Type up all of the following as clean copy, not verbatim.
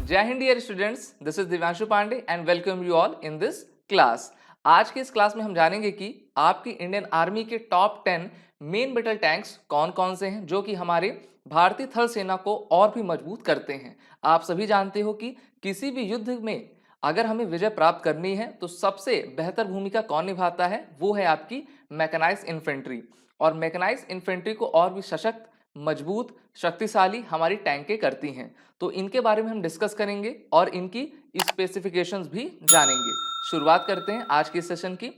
जय हिंद dear students, this is Divyanshu Pandey and welcome you all in this class. आज की इस क्लास में हम जानेंगे कि आपकी इंडियन आर्मी के टॉप 10 मेन बैटल टैंक्स कौन कौन से हैं जो कि हमारे भारतीय थल सेना को और भी मजबूत करते हैं। आप सभी जानते हो कि किसी भी युद्ध में अगर हमें विजय प्राप्त करनी है तो सबसे बेहतर भूमिका कौन निभाता है, वो है आपकी मैकेनाइज्ड इन्फेंट्री। और मैकेनाइज्ड इन्फेंट्री को और भी सशक्त, मजबूत, शक्तिशाली हमारी टैंकें करती हैं। तो इनके बारे में हम डिस्कस करेंगे और इनकी स्पेसिफिकेशंस भी जानेंगे। शुरुआत करते हैं आज के सेशन की।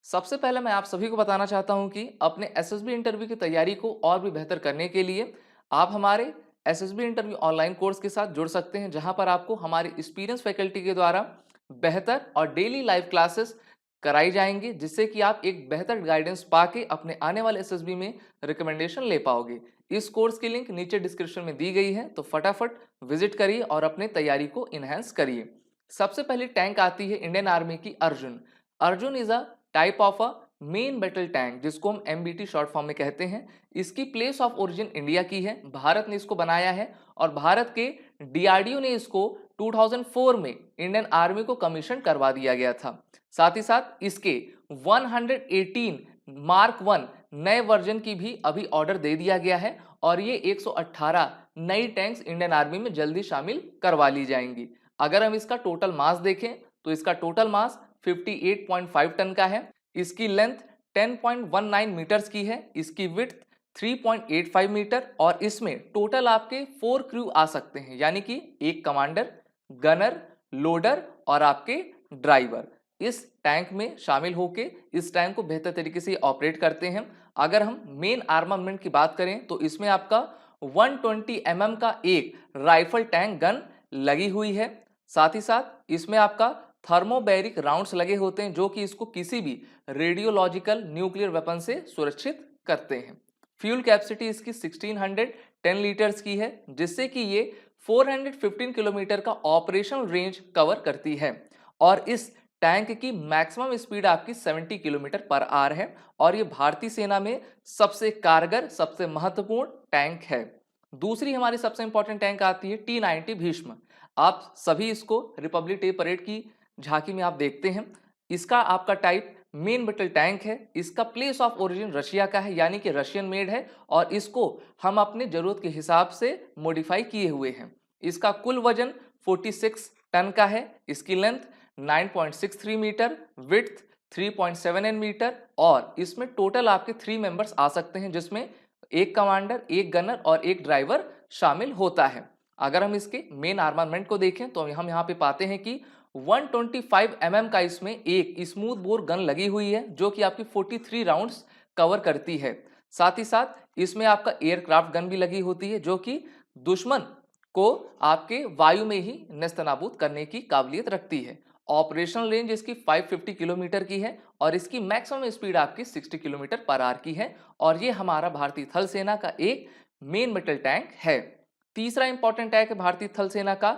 सबसे पहले मैं आप सभी को बताना चाहता हूं कि अपने एसएसबी इंटरव्यू की तैयारी को और भी बेहतर करने के लिए आप हमारे एसएसबी इंटरव्यू ऑनलाइन कोर्स के साथ जुड़ सकते हैं, जहां पर आपको हमारी एक्सपीरियंस फैकल्टी के द्वारा बेहतर और डेली लाइव क्लासेस कराई जाएंगी, जिससे कि आप एक बेहतर गाइडेंस पाके अपने आने वाले एसएसबी में रिकमेंडेशन ले पाओगे। इस कोर्स की लिंक नीचे डिस्क्रिप्शन में दी गई है, तो फटाफट विजिट करिए और अपने तैयारी को इनहेंस करिए। सबसे पहले टैंक आती है इंडियन आर्मी की Arjun. Arjun is a type of a main battle tank, जिसको हम एमबीटी शॉर्ट फॉर्म में कहते हैं। इसकी प्लेस ऑफ ओरिजिन इंडिया की है, भारत ने इसको बनाया है और भारत के डीआरडीओ ने इसको 2004 में इंडियन आर्मी को कमीशन करवा दिया गया था। साथ ही साथ इसके 118 मार्क 1 नए वर्जन की भी अभी ऑर्डर दे दिया गया है और ये 118 नई टैंक्स इंडियन आर्मी में जल्दी शामिल करवा ली जाएंगी। अगर हम इसका टोटल मास देखें तो इसका टोटल मास 58.5 टन का है। इसकी लेंथ 10.19 मीटर्स की है, इसकी विड्थ 3.85 मीटर और इसमें टोटल आपके 4 क्रू आ सकते हैं, यानी कि एक कमांडर, गनर, लोडर और आपके ड्राइवर इस टैंक में शामिल होकर इस टैंक को बेहतर तरीके से ऑपरेट करते हैं। अगर हम मेन आर्मामेंट की बात करें तो इसमें आपका 120 mm का एक राइफल टैंक गन लगी हुई है। साथ ही साथ इसमें आपका थर्मोबैरिक राउंड्स लगे होते हैं, जो कि इसको किसी भी रेडियोलॉजिकल न्यूक्लियर वेपन से सुरक्षित करते हैं। फ्यूल कैपेसिटी इसकी 1610 लीटर्स की है, जिससे कि ये 415 किलोमीटर का ऑपरेशनल रेंज कवर करती है और इस टैंक की मैक्सिमम स्पीड आपकी 70 किलोमीटर पर आवर है और ये भारतीय सेना में सबसे कारगर, सबसे महत्वपूर्ण टैंक है। दूसरी हमारी सबसे इंपॉर्टेंट टैंक आती है T-90 भीष्म। आप सभी इसको रिपब्लिक डे परेड की झांकी में आप देखते हैं। इसका आपका टाइप मेन बैटल टैंक है। इसका प्लेस ऑफ ओरिजिन रशिया का है, यानी कि रशियन मेड है और इसको हम अपने जरूरत के हिसाब से मॉडिफाई किए हुए हैं। इसका कुल वजन 46 टन का है। इसकी लेंथ 9.63 मीटर, विड्थ 3.7 मीटर और इसमें टोटल आपके 3 मेंबर्स आ सकते हैं, जिसमें एक कमांडर, एक गनर और एक ड्राइवर शामिल होता है। अगर हम इसके मेन आर्मामेंट को देखें तो हम यहाँ पे पाते हैं कि 125 mm का इसमें एक स्मूथ बोर गन लगी हुई है, जो कि आपकी 43 राउंड्स कवर करती है। साथ ही साथ इसमें आपका एयरक्राफ्ट गन भी लगी होती है, जो कि दुश्मन को आपके वायु में ही नेस्तनाबूद करने की काबिलियत रखती है। ऑपरेशनल रेंज इसकी 550 किलोमीटर की है और इसकी मैक्सिमम स्पीड आपकी 60 किलोमीटर पर आवर की है और ये हमारा भारतीय थल सेना का एक मेन बैटल टैंक है। तीसरा इंपॉर्टेंट टैंक है भारतीय थल सेना का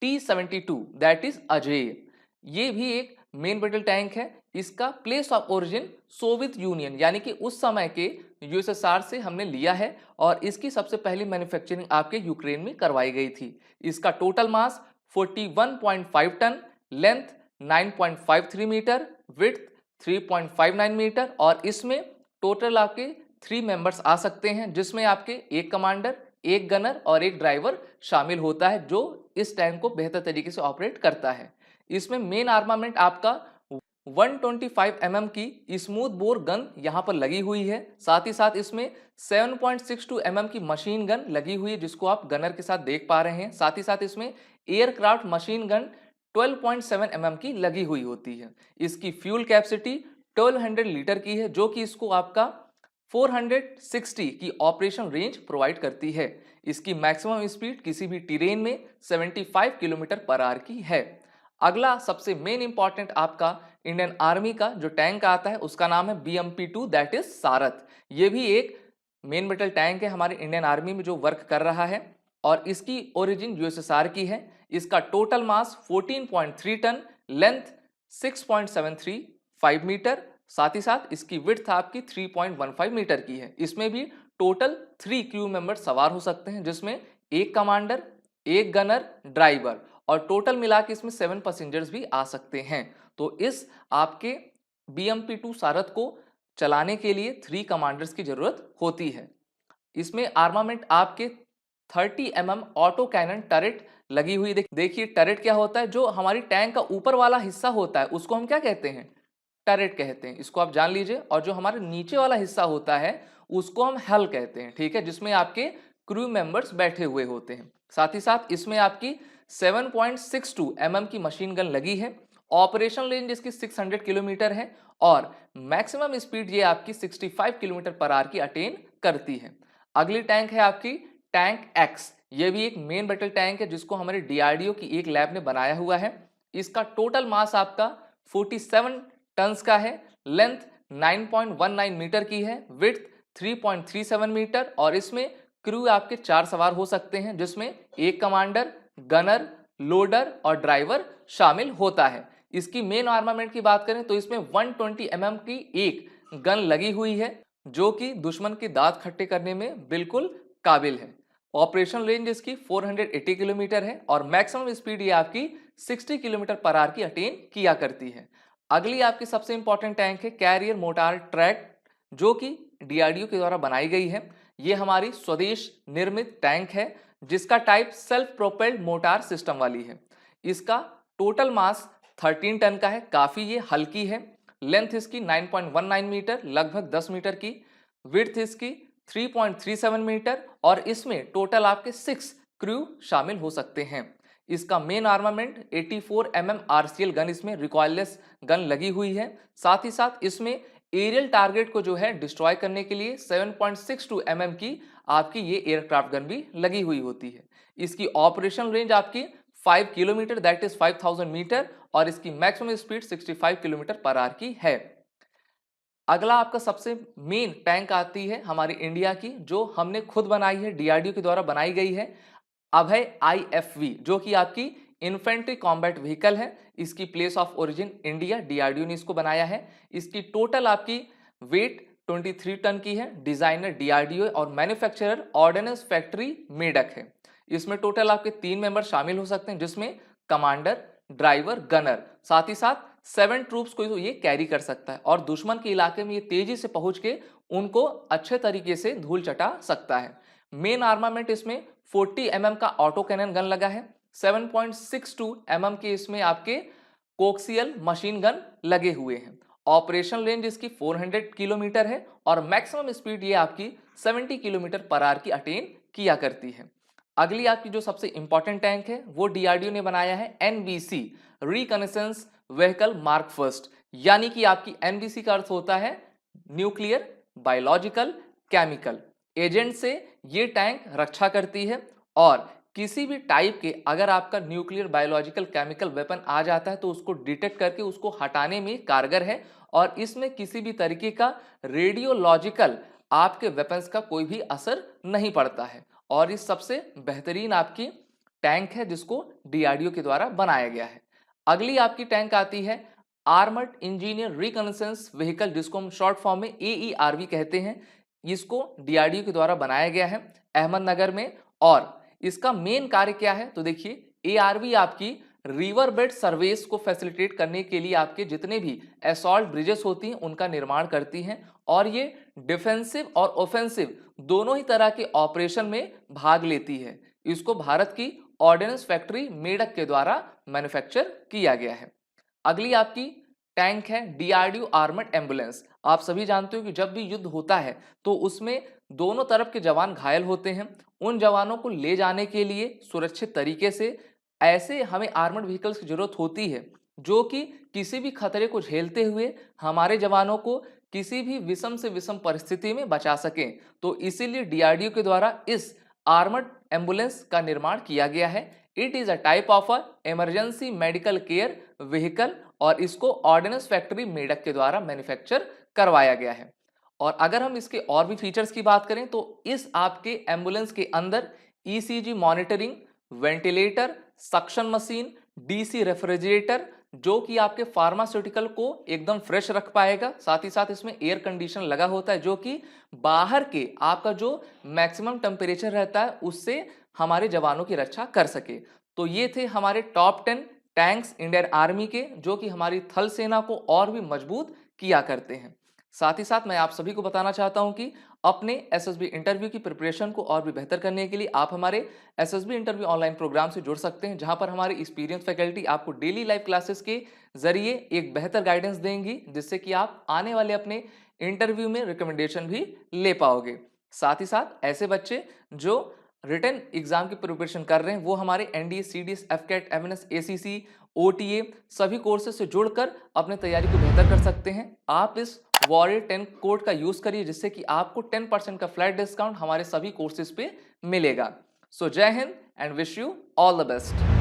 T-72, दैट इज अजेय। ये भी एक मेन बैटल टैंक है। इसका place of origin Soviet union यानी कि उस समय के यूएसएसआर से हमने लिया है और इसकी सबसे पहली मैन्युफैक्चरिंग आपके यूक्रेन में करवाई गई थी। इसका total mass 41.5 ton, length 9.53 metre, width 3.59 metre और इसमें टोटल आपके 3 मेंबर्स आ सकते हैं, जिसमें आपके एक कमांडर, एक गनर और एक ड्राइवर शामिल होता है, जो इस टैंक को बेहतर तरीके से ऑपरेट करता है। इसमें मेन आर्मामेंट आपका 125 mm की स्मूथ बोर गन यहां पर लगी हुई है। साथ ही साथ इसमें 7.62 mm की मशीन गन लगी हुई है, जिसको आप गनर के साथ देख पा रहे हैं। साथ ही साथ इसमें एयरक्राफ्ट मशीन गन 12.7 mm की लगी हुई होती है। इसकी फ्यूल कैपेसिटी 1200 लीटर की है, जो कि इसको आपका 460 की ऑपरेशन रेंज प्रोवाइड करती है। इसकी मैक्सिमम स्पीड किसी भी टेरेन में 75 किलोमीटर पर आवर की है। अगला सबसे मेन इंपॉर्टेंट आपका इंडियन आर्मी का जो टैंक आता है उसका नाम है BMP-2, दैट इज सारथ। ये भी एक मेन बैटल टैंक है हमारे इंडियन आर्मी में जो वर्क कर रहा है और इसकी ओरिजिन यूएसएसआर की है। इसका total mass 14.3 ton, length 6.735 metre, साथ ही साथ इसकी विड्थ आपकी 3.15 मीटर की है। इसमें भी टोटल 3 क्रू मेंबर सवार हो सकते हैं, जिसमें एक कमांडर, एक गनर, ड्राइवर और टोटल मिला के इसमें 7 पैसेंजर्स भी आ सकते हैं। तो इस आपके BMP-2 सारथ को चलाने के लिए 3 कमांडर्स की जरूरत होती है। इसमें आर्मामेंट आपके 30 mm ऑटो कैनन टरेट लगी हुई। देखिए टरेट क्या होता है, जो हमारी टैंक का ऊपर वाला हिस्सा होता है उसको हम क्या कहते हैं, टरेट कहते हैं, इसको आप जान लीजिए। और जो हमारे नीचे वाला हिस्सा होता है उसको हम हल कहते हैं, ठीक है, जिसमें आपके क्रू मेंबर्स बैठे हुए होते हैं। साथ ही साथ इसमें आपकी 7.62 mm की मशीन गन लगी है। ऑपरेशन रेंज इसकी 600 किलोमीटर है और मैक्सिमम स्पीड ये आपकी 65 किलोमीटर पर आवर की अटेन करती है। अगली टैंक है आपकी टैंक एक्स। ये भी एक मेन बैटल टैंक है जिसको हमारे DRDO की एक लैब ने बनाया हुआ है। इसका टोटल मास आपका 47 टन्स का है, लेंथ 9.19 मीटर की है, विड्थ 3.37 मीटर और इसमें क्रू आपके 4 सवार हो सकते हैं, जिसमें एक कमांडर, गनर, लोडर और ड्राइवर शामिल होता है। इसकी मेन आर्मामेंट की बात करें तो इसमें 120 mm की एक गन लगी हुई है जो कि दुश्मन की दांत खट्टे करने में बिल्कुल काबिल है। ऑपरेशन रेंज इसकी 480 किलोमीटर है और मैक्सिमम स्पीड ये आपकी 60 किलोमीटर पर आवर की अटेन किया करती है। अगली आपकी सबसे इंपॉर्टेंट टैंक है कैरियर मोटार ट्रैक, जो कि DRDO के द्वारा बनाई गई है। ये हमारी स्वदेश निर्मित टैंक है जिसका type self propelled motor system वाली है। इसका टोटल मास 13 टन का है, काफी ये हल्की है। लेंथ इसकी 9.19 मीटर, लगभग 10 मीटर की, विड्थ इसकी 3.37 मीटर और इसमें टोटल आपके 6 क्रू शामिल हो सकते हैं। इसका main armament 84 mm RCL gun इसमें रिकॉइललेस गन लगी हुई है। साथ ही साथ इसमें एरियल टारगेट को जो है डिस्ट्रॉय करने के लिए 7.62 mm की आपकी ये एयरक्राफ्ट गन भी लगी हुई होती है। इसकी ऑपरेशन रेंज आपकी 5 किलोमीटर, दैट इज 5000 मीटर और इसकी maximum speed 65 kilometre per hour की है। अगला आपका सबसे मेन टैंक आती है हमारी इंडिया की, जो हमने खुद बनाई है, DRDO के द्वारा बनाई गई है, अभय IFV, जो कि आपकी इन्फेंट्री कॉम्बैट व्हीकल है। इसकी place of origin India, DRDO ने इसको बनाया है। इसकी टोटल आपकी वेट 23 टन की है। डिजाइनर DRDO और मैन्युफैक्चरर ऑर्डिनेंस फैक्ट्री मेडक है। इसमें टोटल आपके 3 मेंबर शामिल हो सकते हैं, जिसमें कमांडर, ड्राइवर, गनर, साथ ही साथ 7 ट्रूप्स को ये कैरी कर सकता है और दुश्मन के इलाके में ये तेजी से पहुंच के उनको अच्छे तरीके से धूल चटा सकता है। मेन आर्मामेंट इसमें 40 mm का ऑटो कैनन गन लगा है, 7.62 mm के इसमें आपके कोक्सियल मशीन गन लगे हुए हैं। ऑपरेशन रेंज इसकी 400 किलोमीटर है और मैक्सिमम स्पीड ये आपकी 70 किलोमीटर पर आवर की अटेन किया करती है। अगली आपकी जो सबसे इंपॉर्टेंट टैंक है वो DRDO ने बनाया है NBC reconnaissance vehicle mark first, यानी कि आपकी NBC का अर्थ होता है न्यूक्लियर बायोलॉजिकल केमिकल एजेंट से ये टैंक रक्षा करती है और किसी भी टाइप के अगर आपका न्यूक्लियर बायोलॉजिकल केमिकल वेपन आ जाता है तो उसको डिटेक्ट करके उसको हटाने में कारगर है और इसमें किसी भी तरीके का रेडियोलॉजिकल आपके वेपन्स का कोई भी असर नहीं पड़ता है और इस सबसे बेहतरीन आपकी टैंक है जिसको DRDO के द्वारा बनाया गया है। अगली आपकी टैंक आती है आर्मर्ड इंजीनियर रिकनेसेंस व्हीकल, जिसको हम शॉर्ट फॉर्म में AERV कहते हैं। इसको DRDO के द्वारा बनाया गया है अहमदनगर में और इसका मेन कार्य क्या है तो देखिए ARV आपकी रिवर बेड सर्वेस को फैसिलिटेट करने के लिए आपके जितने भी असॉल्ट ब्रिजेस होती हैं उनका निर्माण करती हैं और ये डिफेंसिव और ऑफेंसिव दोनों ही तरह के ऑपरेशन में भाग लेती है। इसको भारत की ऑर्डिनेंस फैक्ट्री मेडक के द्वारा मैन्युफैक्चर किया गया है। अगली आपकी टैंक है DRDO आर्मर्ड एम्बुलेंस। आप सभी जानते हो कि जब भी युद्ध होता है तो उसमें दोनों तरफ के जवान घायल होते हैं। उन जवानों को ले जाने के लिए सुरक्षित तरीके से ऐसे हमें आर्मर्ड व्हीकल्स की जरूरत होती है जो कि किसी भी खतरे को झेलते हुए हमारे जवानों को किसी भी विषम से विषम परिस्थिति में बचा सकें। तो इसीलिए DRDO के द्वारा इस आर्मर्ड एम्बुलेंस का निर्माण किया गया है। It is a type of a emergency medical care vehicle और इसको ऑर्डिनेंस फैक्ट्री मेडक के द्वारा मैन्युफैक्चर करवाया गया है। और अगर हम इसके और भी फीचर्स की बात करें तो इस आपके एम्बुलेंस के अंदर ECG monitoring, ventilator, suction machine, DC refrigerator जो कि आपके फार्मास्यूटिकल को एकदम फ्रेश रख पाएगा। साथ ही साथ इसमें एयर कंडीशन लगा होता है जो कि बाहर के आपका जो मैक्सिमम टेम्परेचर रहता है उससे हमारे जवानों की रक्षा कर सके। तो ये थे हमारे टॉप 10 टैंक्स इंडियन आर्मी के, जो कि हमारी थल सेना को और भी मजबूत किया करते हैं। साथ ही साथ मैं आप सभी को बताना चाहता हूं कि अपने एसएसबी इंटरव्यू की प्रिपरेशन को और भी बेहतर करने के लिए आप हमारे एसएसबी इंटरव्यू ऑनलाइन प्रोग्राम से जुड़ सकते हैं, जहां पर हमारी एक्सपीरियंस फैकल्टी आपको डेली लाइव क्लासेस के जरिए एक बेहतर गाइडेंस देंगी, जिससे कि आप आने वाले अपने इंटरव्यू में रिकमेंडेशन भी ले पाओगे। साथ ही साथ ऐसे बच्चे जो रिटन एग्जाम की प्रिपरेशन कर रहे हैं, वो हमारे NDA, CDS, AFCAT, MNS, ACC, OTA सभी कोर्सेज से जुड़कर अपने तैयारी को बेहतर कर सकते हैं। आप इस वॉरियर 10 कोड का यूज करिए, जिससे कि आपको 10% का फ्लैट डिस्काउंट हमारे सभी कोर्सेज पे मिलेगा। सो जय Hind and wish you all the best.